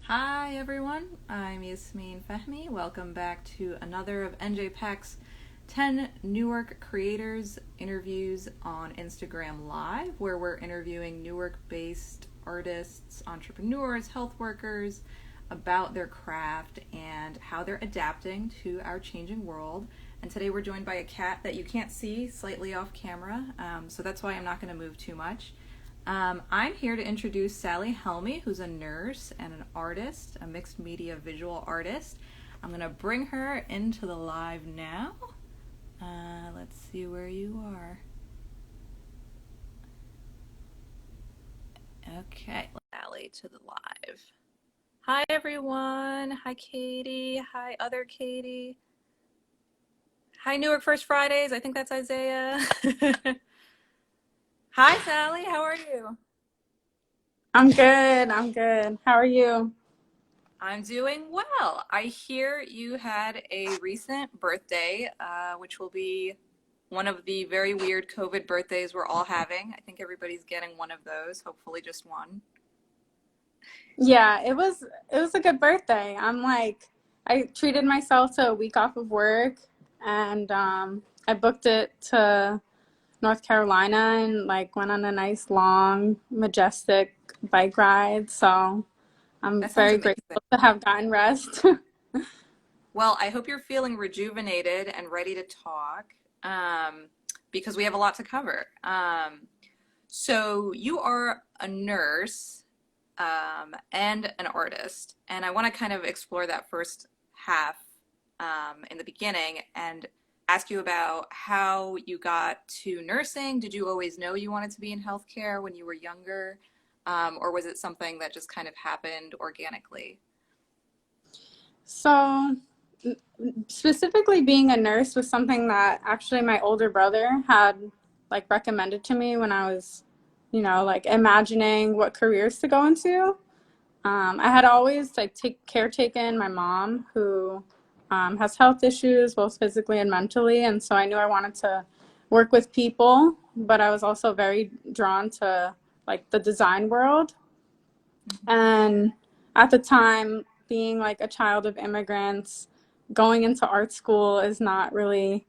Hi everyone, I'm Yasmin Fahmi. Welcome back to another of NJ Pack's 10 Newark creators interviews on Instagram Live, where we're interviewing Newark based artists, entrepreneurs, health workers about their craft and how they're adapting to our changing world. And today we're joined by a cat that you can't see slightly off camera, so that's why I'm not going to move too much. I'm here to introduce Sally Helmi, who's a nurse and an artist, a mixed media visual artist. I'm going to bring her into the live now. Let's see where you are. Okay, Sally to the live. Hi, everyone. Hi, Katie. Hi, other Katie. Hi, Newark First Fridays. I think that's Isaiah. Hi, Sally. How are you? I'm good. I'm good. How are you? I'm doing well. I hear you had a recent birthday, which will be one of the very weird COVID birthdays we're all having. I think everybody's getting one of those, hopefully just one. Yeah, it was a good birthday. I treated myself to a week off of work and I booked it to North Carolina and like went on a nice long majestic bike ride. So I'm That sounds very amazing. grateful to have gotten rest. Well, I hope you're feeling rejuvenated and ready to talk um, because we have a lot to cover. So, you are a nurse and an artist, and I want to kind of explore that first half in the beginning and ask you about how you got to nursing. Did you always know you wanted to be in healthcare when you were younger, or was it something that just kind of happened organically? So specifically being a nurse was something that actually my older brother had like recommended to me when I was, like imagining what careers to go into. I had always like take caretaken my mom who has health issues both physically and mentally, and so I knew I wanted to work with people, but I was also very drawn to like the design world. And at the time, being like a child of immigrants, going into art school is not really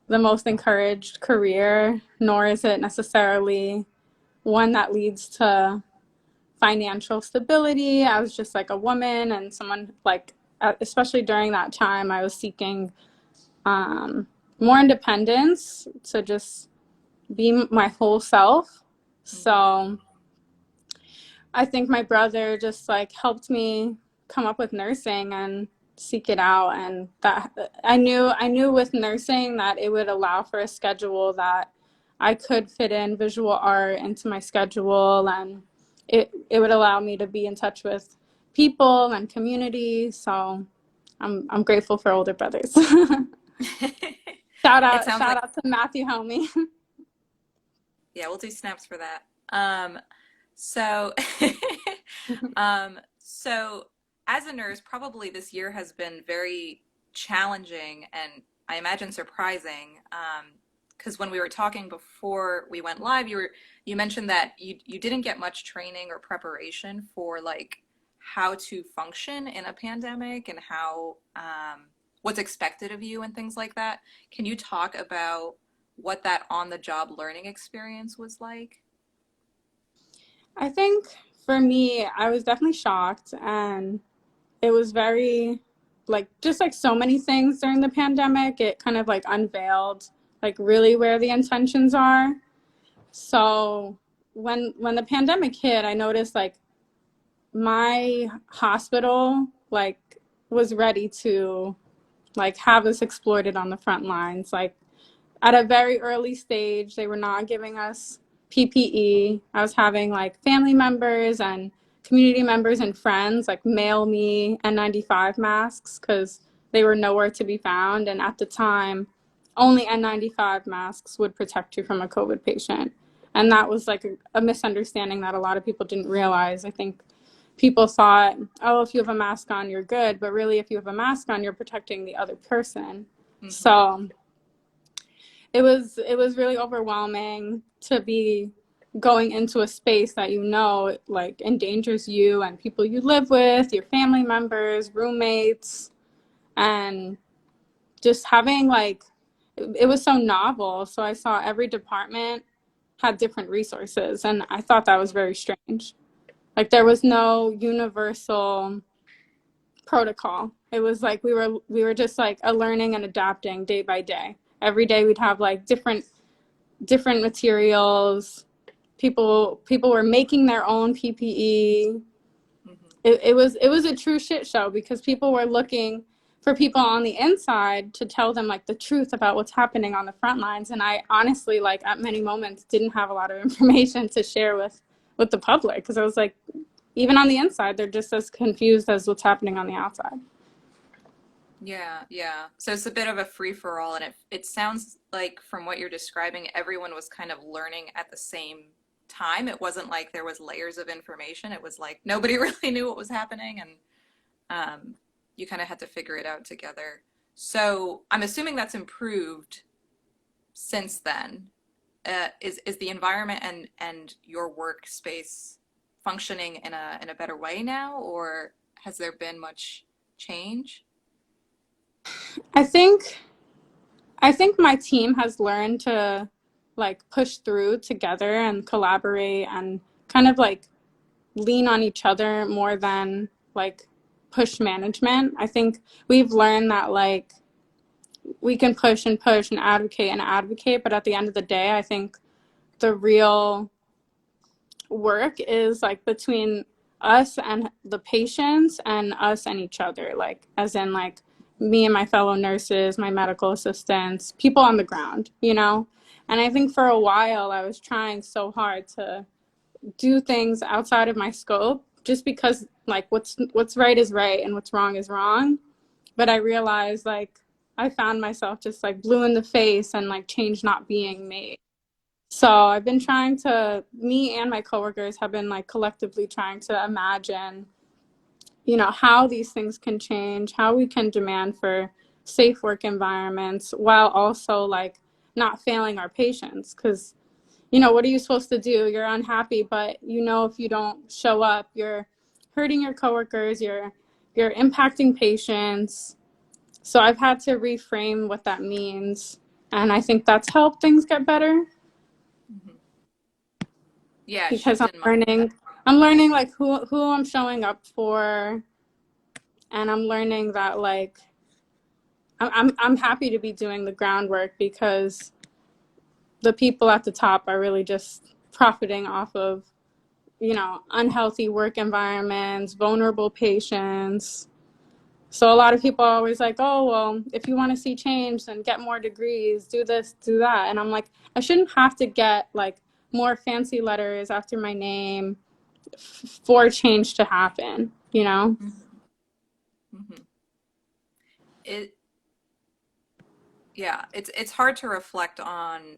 the most encouraged career, nor is it necessarily one that leads to financial stability. I was just like a woman and someone like, especially during that time, I was seeking um, more independence to just be my whole self. Mm-hmm. So I think my brother just like helped me come up with nursing and seek it out, and that I knew with nursing that it would allow for a schedule that I could fit in visual art into my schedule, and it would allow me to be in touch with people and community. So I'm grateful for older brothers. shout It out sounds shout like, out to Matthew Helmi. yeah, we'll do snaps for that. So, so as a nurse, probably this year has been very challenging and I imagine surprising. Because when we were talking before we went live, you mentioned that you didn't get much training or preparation for like how to function in a pandemic and how what's expected of you and things like that. Can you talk about what that on the job learning experience was like? I think for me, I was definitely shocked, and it was very like just like so many things during the pandemic, it kind of like unveiled like really where the intentions are. So when the pandemic hit, I noticed like my hospital like was ready to like have us exploited on the front lines. Like at a very early stage, they were not giving us PPE. I was having like family members and community members and friends like mail me N95 masks because they were nowhere to be found. And at the time, only N95 masks would protect you from a COVID patient. And that was like a misunderstanding that a lot of people didn't realize. I think people thought, oh, if you have a mask on, you're good. But really, if you have a mask on, you're protecting the other person. Mm-hmm. So it was really overwhelming to be going into a space that you know like endangers you and people you live with, your family members, roommates, and just having like it was so novel. So I saw every department had different resources, and I thought that was very strange. Like there was no universal protocol. It was like we were just like a learning and adapting day by day. Every day we'd have like different materials. People were making their own PPE. It was a true shit show because people were looking for people on the inside to tell them like the truth about what's happening on the front lines, and I honestly like at many moments didn't have a lot of information to share with the public because I was like, even on the inside they're just as confused as what's happening on the outside. Yeah, yeah. So it's a bit of a free for all, and it sounds like from what you're describing, everyone was kind of learning at the same time. It wasn't like there was layers of information. It was like nobody really knew what was happening, and you kind of had to figure it out together. So I'm assuming that's improved since then. Is the environment and your workspace functioning in a better way now, or has there been much change? I think I think my team has learned to like push through together and collaborate and kind of like lean on each other more than like push management. I think we've learned that like we can push and advocate, but at the end of the day, I think the real work is like between us and the patients and us and each other, like as in like me and my fellow nurses, my medical assistants, people on the ground, you know. And I think for a while I was trying so hard to do things outside of my scope just because like what's right is right and what's wrong is wrong. But I realized like I found myself just like blue in the face and like change not being made. So I've been trying to, me and my coworkers have been like collectively trying to imagine, you know, how these things can change, how we can demand for safe work environments while also like not failing our patients. Because, you know, what are you supposed to do? You're unhappy, but you know, if you don't show up, you're hurting your coworkers, you're impacting patients. So I've had to reframe what that means. And I think that's helped things get better Mhm. Yeah, because shift I'm in mindset. learning I'm learning like who I'm showing up for, and I'm learning that like I'm happy to be doing the groundwork because the people at the top are really just profiting off of, you know, unhealthy work environments, vulnerable patients. So a lot of people are always like, "Oh, well, if you want to see change, then get more degrees, do this, do that." And I'm like, I shouldn't have to get like more fancy letters after my name for change to happen, you know? Hmm. Hmm. It Yeah, it's hard to reflect on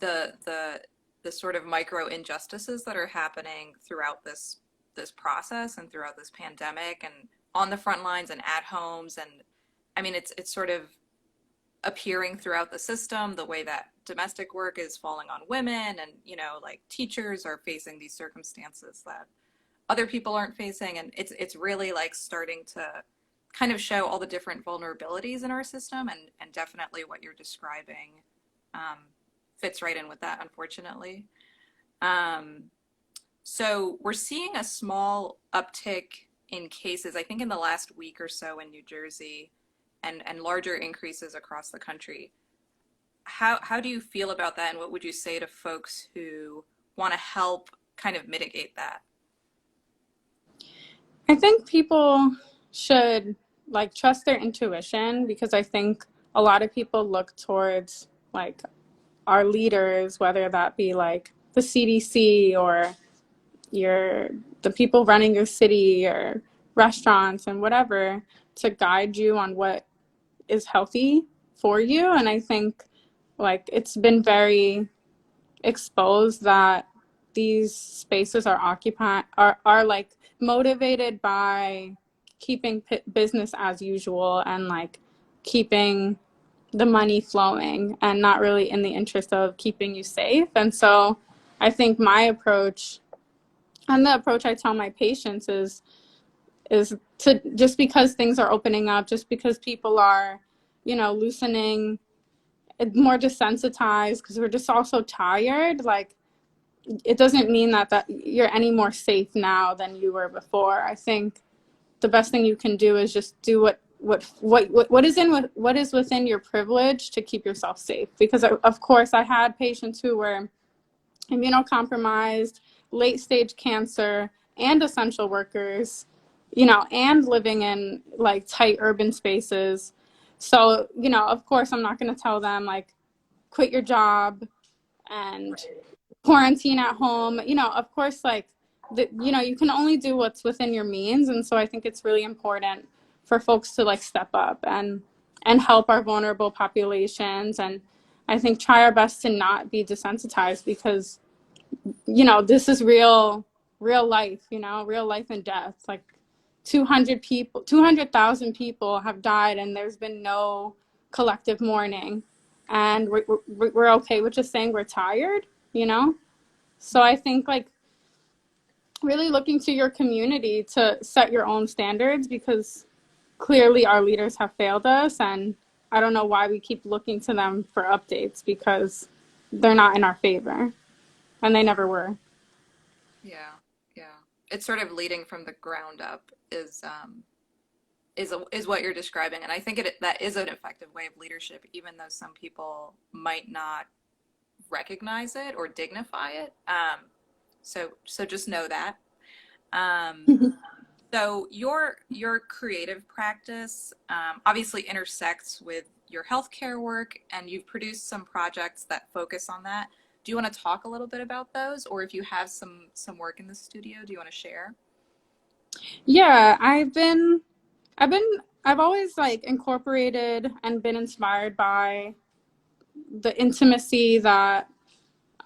the the the sort of micro injustices that are happening throughout this process and throughout this pandemic and on the front lines and at homes, and I mean it's sort of appearing throughout the system, the way that domestic work is falling on women, and you know, like teachers are facing these circumstances that other people aren't facing, and it's really like starting to kind of show all the different vulnerabilities in our system, and definitely what you're describing um, fits right in with that, unfortunately. um, so we're seeing a small uptick in cases, I think in the last week or so in New Jersey, and larger increases across the country. How do you feel about that, and what would you say to folks who want to help kind of mitigate that? I think people should like trust their intuition because I think a lot of people look towards like our leaders, whether that be like the CDC or your the people running your city or restaurants and whatever to guide you on what is healthy for you. And I think like it's been very exposed that these spaces are occupied are like motivated by keeping business as usual and like keeping the money flowing and not really in the interest of keeping you safe. And so I think my approach and the approach I tell my patients is to, just because things are opening up, just because people are, loosening, more desensitized, because we're just all so tired, like, it doesn't mean that you're any more safe now than you were before. I think the best thing you can do is just do what is within your privilege to keep yourself safe. Because of course I had patients who were immunocompromised, late stage cancer, and essential workers, and living in like tight urban spaces. So, of course I'm not going to tell them like quit your job and quarantine at home. Of course, like, you can only do what's within your means. And so I think it's really important for folks to like step up and help our vulnerable populations. And I think try our best to not be desensitized, because, this is real life, real life and death. Like 200,000 people have died, and there's been no collective mourning. And we're okay with just saying we're tired, So I think like really looking to your community to set your own standards, because clearly our leaders have failed us, and I don't know why we keep looking to them for updates, because they're not in our favor, and they never were. Yeah, yeah. It's sort of leading from the ground up is what you're describing, and I think that is an effective way of leadership, even though some people might not recognize it or dignify it. So just know that. Um, so your creative practice obviously intersects with your healthcare work, and you've produced some projects that focus on that. Do you want to talk a little bit about those, or if you have some work in the studio, do you want to share? Yeah, I've been, I've always like incorporated and been inspired by the intimacy that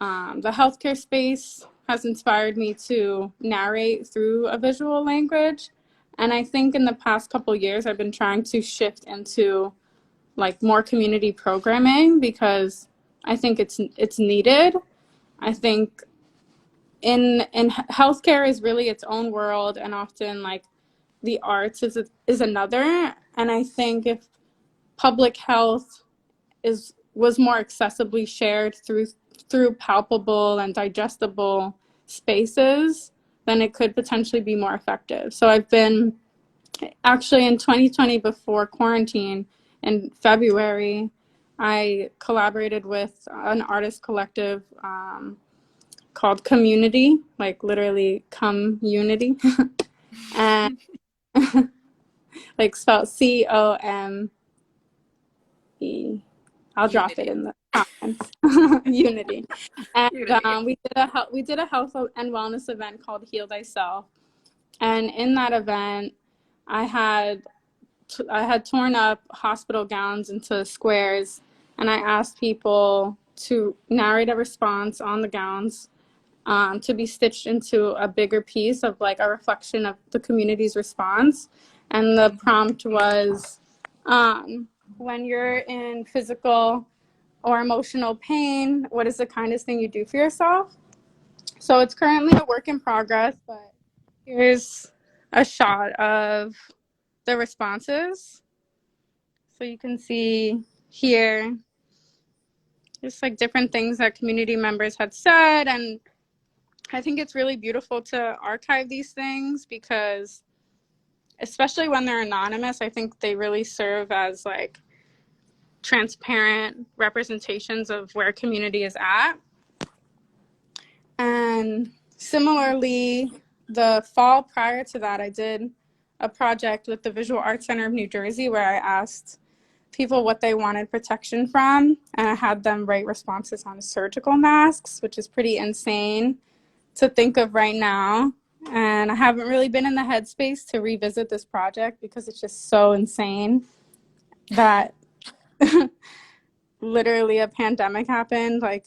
the healthcare space has inspired me to narrate through a visual language. And I think in the past couple years, I've been trying to shift into like more community programming, because I think it's needed. I think in healthcare is really its own world, and often like the arts is another. And I think if public health is was more accessibly shared through palpable and digestible spaces, then it could potentially be more effective. So I've been actually in 2020, before quarantine, in February, I collaborated with an artist collective called Community, like literally come unity, and like spelled COME. I'll drop it Unity. in the comments. Unity. And Unity. we did a health and wellness event called Heal Thyself. And in that event, I had I had torn up hospital gowns into squares, and I asked people to narrate a response on the gowns, to be stitched into a bigger piece of like a reflection of the community's response. And the prompt was, when you're in physical or emotional pain, what is the kindest thing you do for yourself? So it's currently a work in progress, but here's a shot of the responses. So you can see here just like different things that community members had said. And I think it's really beautiful to archive these things, because especially when they're anonymous, I think they really serve as like transparent representations of where community is at. And similarly, the fall prior to that, I did a project with the Visual Arts Center of New Jersey, where I asked people what they wanted protection from, and I had them write responses on surgical masks, which is pretty insane to think of right now. And I haven't really been in the headspace to revisit this project, because it's just so insane that literally a pandemic happened like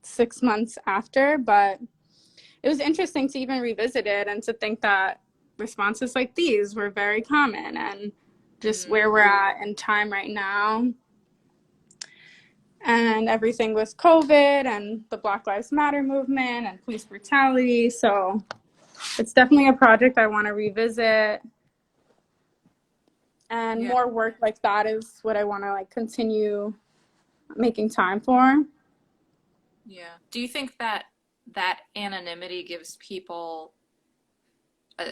6 months after. But it was interesting to even revisit it, and to think that responses like these were very common, and just Mm, where we're at in time right now. and everything with COVID and the Black Lives Matter movement and police brutality. So it's definitely a project I want to revisit, and Yeah. more work like that is what I want to like continue making time for. Yeah. Do you think that that anonymity gives people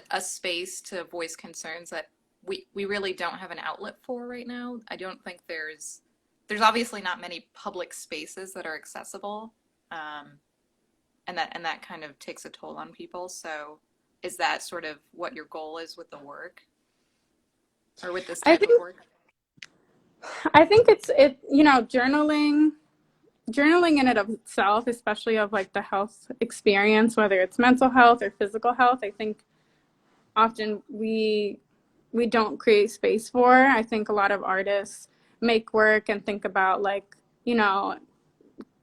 a space to voice concerns that we really don't have an outlet for right now? I don't think there's obviously not many public spaces that are accessible, um, and that kind of takes a toll on people. So, is that sort of what your goal is with the work, or with this I type of think work? it's journaling in and of itself, especially of like the health experience, whether it's mental health or physical health, I think often we don't create space for. I think a lot of artists make work and think about like, you know,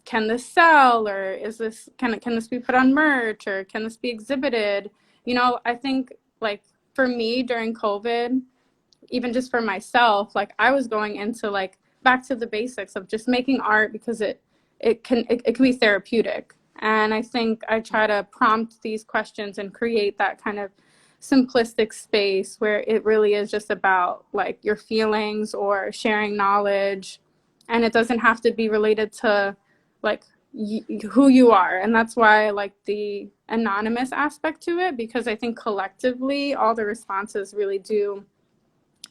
can this sell, or is this can this be put on merch, or can this be exhibited? I think like for me during COVID, even just for myself, like I was going into like back to the basics of just making art because it can be therapeutic. And I think I try to prompt these questions and create that kind of simplistic space where it really is just about like your feelings or sharing knowledge, and it doesn't have to be related to like who you are. And that's why I like the anonymous aspect to it, because I think collectively all the responses really do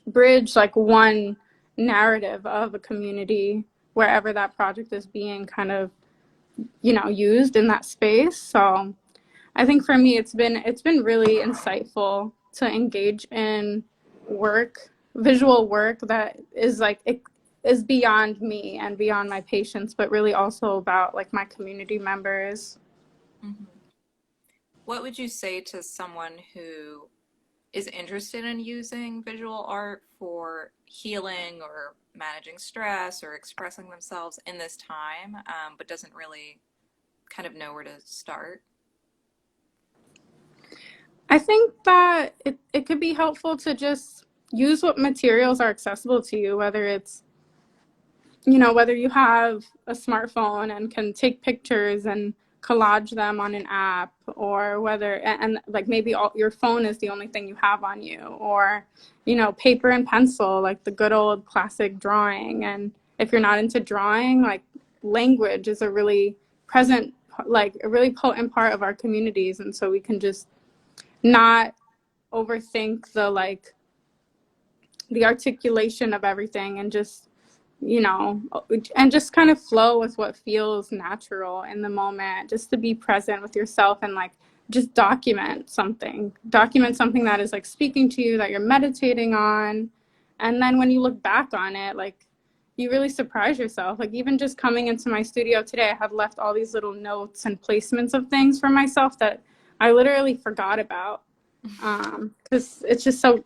bridge like one narrative of a community wherever that project is being kind of used in that space. So I think for me it's been really insightful to engage in visual work that is like it is beyond me and beyond my patients, but really also about like my community members. Mm-hmm. What would you say to someone who is interested in using visual art for healing or managing stress or expressing themselves in this time, but doesn't really kind of know where to start? I think that it could be helpful to just use what materials are accessible to you, whether you have a smartphone and can take pictures and collage them on an app, or whether, and like maybe your phone is the only thing you have on you, or, paper and pencil, like the good old classic drawing. And if you're not into drawing, like language is a really present, like a really potent part of our communities. And so we can just not overthink the articulation of everything, and just just kind of flow with what feels natural in the moment, just to be present with yourself, and like just document something that is like speaking to you, that you're meditating on. And then when you look back on it, like you really surprise yourself. Like even just coming into my studio today, I had left all these little notes and placements of things for myself that I literally forgot about, because it's just so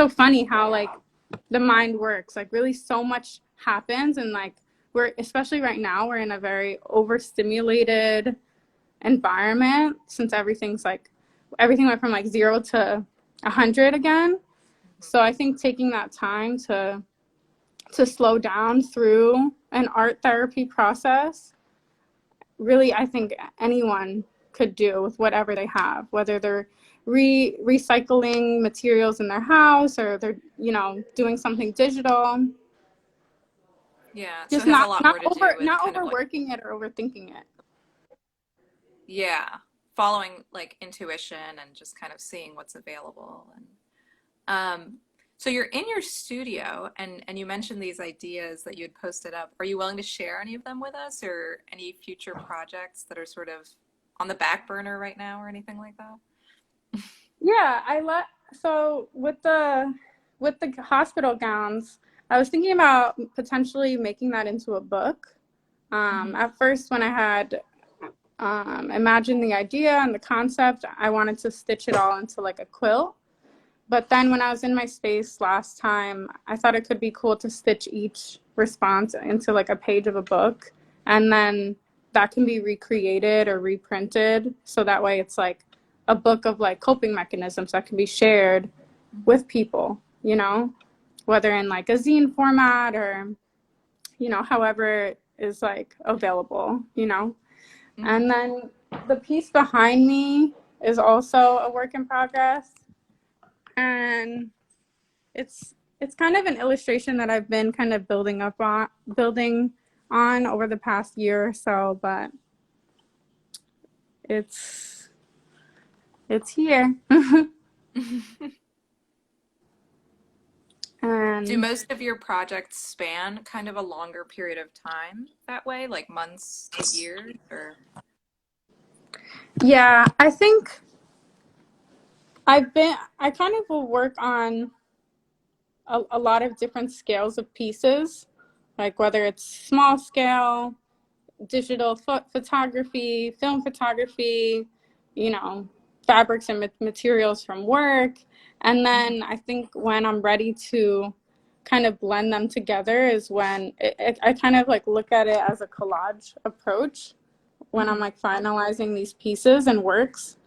funny how like the mind works. Like really so much happens, and like we're, especially right now, we're in a very overstimulated environment, since everything went from like 0 to 100 again. So I think taking that time to slow down through an art therapy process, really, I think anyone could do with whatever they have, whether they're recycling materials in their house, or they're doing something digital. Yeah, so Just it has a not lot not more to do over with not kind of like, overworking it or overthinking it. yeah, following like intuition and just kind of seeing what's available. And so you're in your studio, and you mentioned these ideas that you had posted up. Are you willing to share any of them with us, or any future projects that are sort of on the back burner right now, or anything like that? Yeah, so with the hospital gowns, I was thinking about potentially making that into a book. Mm-hmm. At first, when I had imagined the idea and the concept, I wanted to stitch it all into like a quilt. But then when I was in my space last time, I thought it could be cool to stitch each response into like a page of a book. And then that can be recreated or reprinted. So that way it's like a book of like coping mechanisms that can be shared Mm-hmm. with people, whether in like a zine format, or, however is like available, you know? Mm-hmm. And then the piece behind me is also a work in progress. And it's kind of an illustration that I've been kind of building on over the past year or so, but it's it's here. Do And most of your projects span kind of a longer period of time that way, like months to years, or? yeah, I think I kind of will work on a lot of different scales of pieces, like whether it's small scale, digital photography, film photography, you know, fabrics and materials from work. And Mm-hmm. then I think when I'm ready to kind of blend them together is when I kind of like look at it as a collage approach when I'm Mm-hmm. like finalizing these pieces and works.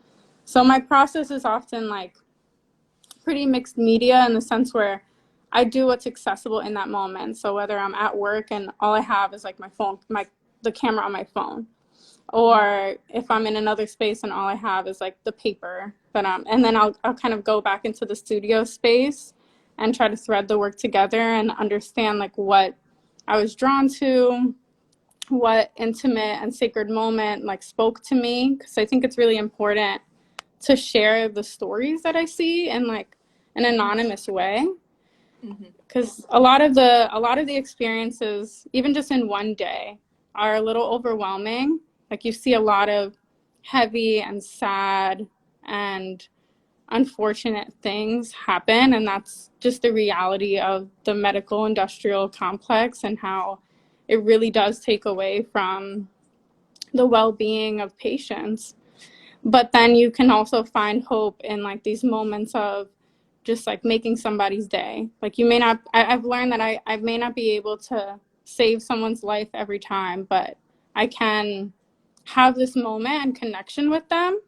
So my process is often like pretty mixed media in the sense where I do what's accessible in that moment. So whether I'm at work and all I have is like my phone, the camera on my phone, or if I'm in another space and all I have is like the paper that and then I'll kind of go back into the studio space and try to thread the work together and understand like what I was drawn to, what intimate and sacred moment like spoke to me, because I think it's really important to share the stories that I see in like an anonymous way, Mm-hmm. because a lot of the experiences, even just in one day, are a little overwhelming. Like you see a lot of heavy and sad and unfortunate things happen, and that's just the reality of the medical industrial complex and how it really does take away from the well-being of patients. But then you can also find hope in like these moments of just like making somebody's day. Like you may not, I've learned that I may not be able to save someone's life every time, but I can have this moment and connection with them.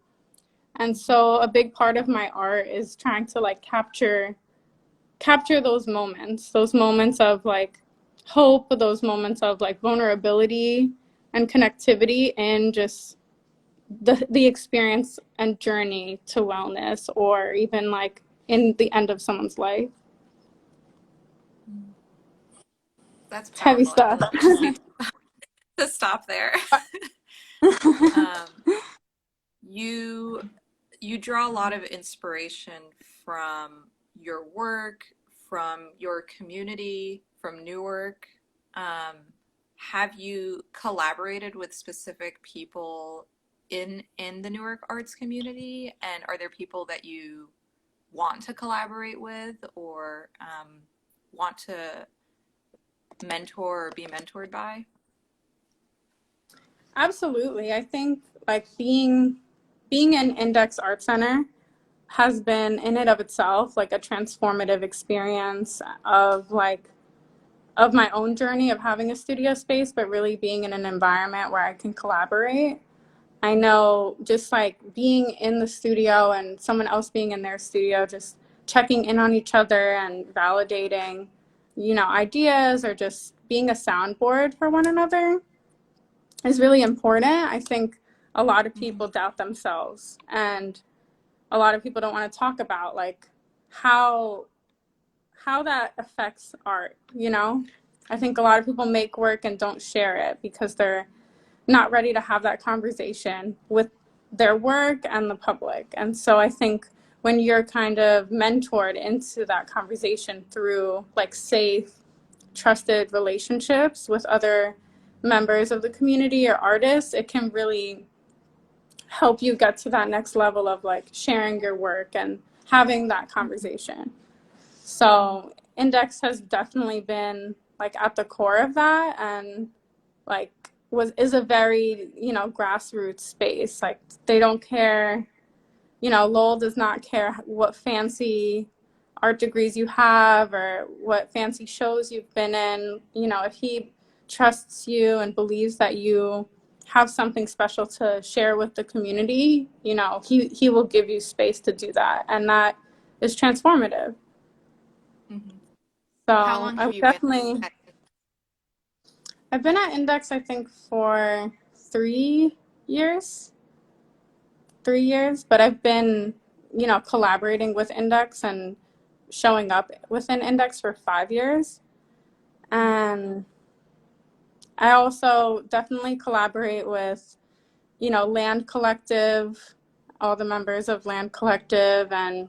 And so a big part of my art is trying to like capture those moments of like hope, those moments of like vulnerability and connectivity, and just the experience and journey to wellness, or even like in the end of someone's life. That's It's heavy powerful. I feel stuff. like we just need to stop there. Um, you you draw a lot of inspiration from your work, from your community, from Newark. Um, have you collaborated with specific people in the Newark arts community? And are there people that you want to collaborate with or want to mentor or be mentored by? Absolutely. I think like being an Index Art Center has been in and of itself like a transformative experience of like of my own journey of having a studio space, but really being in an environment where I can collaborate. I know just like being in the studio and someone else being in their studio, just checking in on each other and validating, you know, ideas, or just being a soundboard for one another is really important. I think a lot of Mm-hmm. people doubt themselves, and a lot of people don't want to talk about like how how that affects art, you know? I think a lot of people make work and don't share it because they're not ready to have that conversation with their work and the public. And so I think when you're kind of mentored into that conversation through like safe, trusted relationships with other members of the community or artists, it can really help you get to that next level of like sharing your work and having that conversation. So Index has definitely been like at the core of that, and like was is a very, you know, grassroots space. Like they don't care, you know, Lowell does not care what fancy art degrees you have or what fancy shows you've been in. You know, if he trusts you and believes that you have something special to share with the community, you know, he will give you space to do that, and that is transformative. Mm-hmm. How So long I have would you been definitely, at? I've been at Index, I think, for 3 years, 3 years, but I've been, collaborating with Index and showing up within Index for 5 years. And I also definitely collaborate with, Land Collective, all the members of Land Collective, and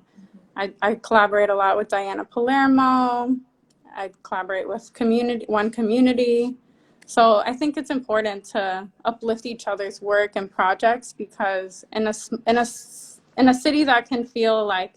I collaborate a lot with Diana Palermo. I collaborate with One Community. So I think it's important to uplift each other's work and projects, because in a city that can feel like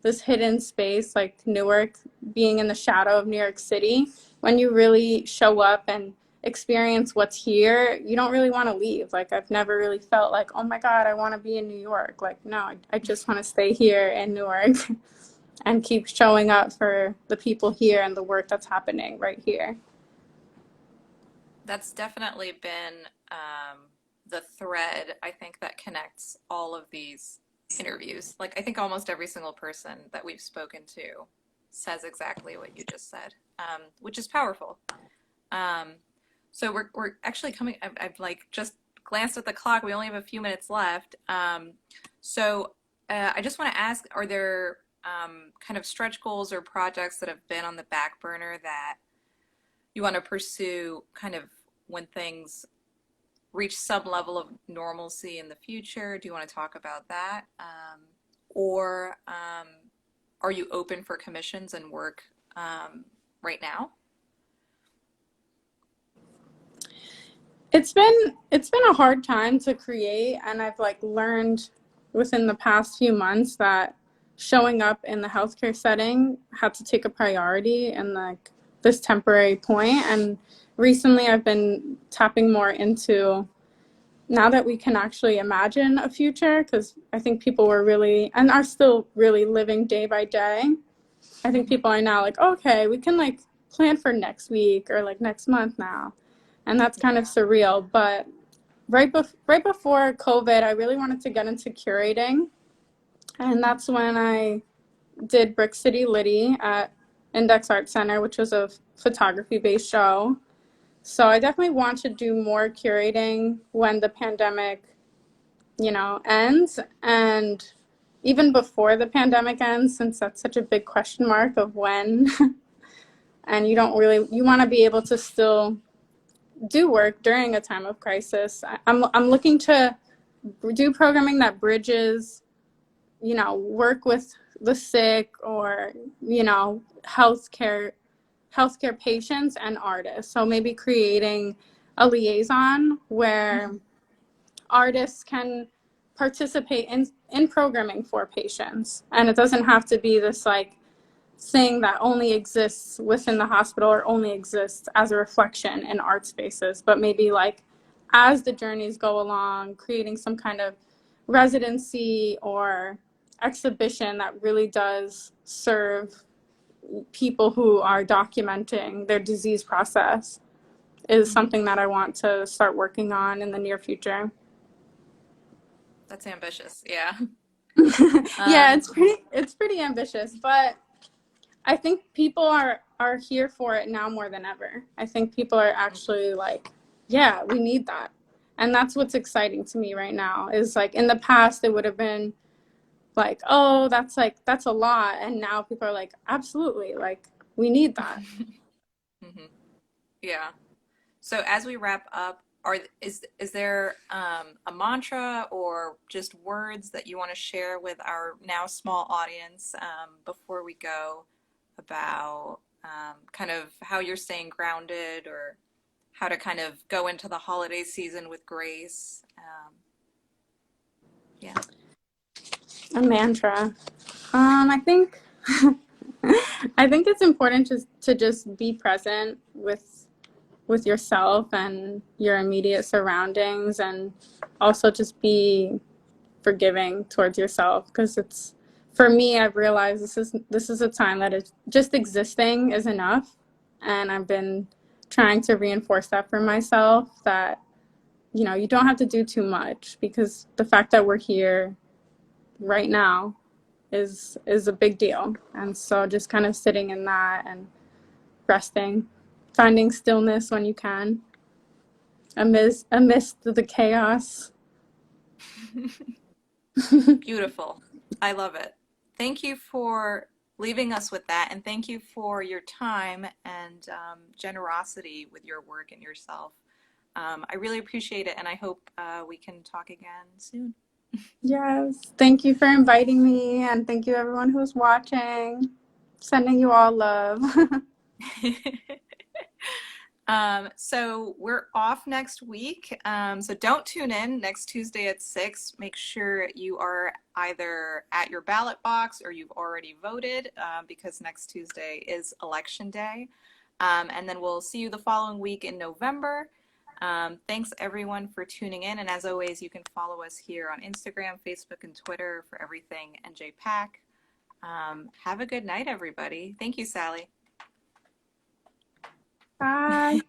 this hidden space, like Newark being in the shadow of New York City, when you really show up and experience what's here, you don't really want to leave. Like, I've never really felt like, oh my God, I want to be in New York. Like, no, I just want to stay here in Newark and keep showing up for the people here and the work that's happening right here. That's definitely been the thread, I think, that connects all of these interviews. Like, I think almost every single person that we've spoken to says exactly what you just said, which is powerful. Um, so we're actually coming, I've like just glanced at the clock. We only have a few minutes left. I just want to ask, are there kind of stretch goals or projects that have been on the back burner that you want to pursue kind of when things reach some level of normalcy in the future? Do you want to talk about that? Or are you open for commissions and work right now? It's been a hard time to create, and I've like learned within the past few months that showing up in the healthcare setting had to take a priority in like this temporary point. And recently I've been tapping more into, now that we can actually imagine a future, because I think people were really and are still really living day by day. I think Mm-hmm. people are now like, okay, we can like plan for next week or like next month now. And that's kind of Yeah. surreal. But right before COVID, I really wanted to get into curating. And that's when I did Brick City Liddy at Index Art Center, which was a photography based show. So I definitely want to do more curating when the pandemic, ends. And even before the pandemic ends, since that's such a big question mark of when, and you want to be able to still do work during a time of crisis. I'm looking to do programming that bridges, work with the sick, or, healthcare patients and artists. So maybe creating a liaison where Mm-hmm. artists can participate in programming for patients. And it doesn't have to be this like thing that only exists within the hospital or only exists as a reflection in art spaces, but maybe like as the journeys go along, creating some kind of residency or exhibition that really does serve people who are documenting their disease process is Mm-hmm. something that I want to start working on in the near future. That's ambitious. Yeah. Yeah, Um, it's pretty ambitious, but I think people are here for it now more than ever. I think people are actually like, yeah, we need that. And that's what's exciting to me right now, is like in the past it would have been like, oh, that's a lot, and now people are like, absolutely, like we need that. mhm. Yeah. So as we wrap up, is there a mantra or just words that you want to share with our now small audience before we go about kind of how you're staying grounded or how to kind of go into the holiday season with grace? Yeah. A mantra. I think I think it's important to just be present with yourself and your immediate surroundings, and also just be forgiving towards yourself, because it's, for me, I've realized this is a time that is just existing is enough. And I've been trying to reinforce that for myself, that you don't have to do too much, because the fact that we're here right now is a big deal. And so just kind of sitting in that and resting, finding stillness when you can. amidst the chaos. Beautiful. I love it. Thank you for leaving us with that, and thank you for your time and generosity with your work and yourself. I really appreciate it, and I hope we can talk again soon. Yes. Thank you for inviting me, and thank you everyone who's watching. Sending you all love. So we're off next week. So don't tune in next Tuesday at 6. Make sure you are either at your ballot box or you've already voted because next Tuesday is election day. And then we'll see you the following week in November. Thanks everyone for tuning in. And as always, you can follow us here on Instagram, Facebook, and Twitter for everything NJPAC. Have a good night, everybody. Thank you, Sally. Bye.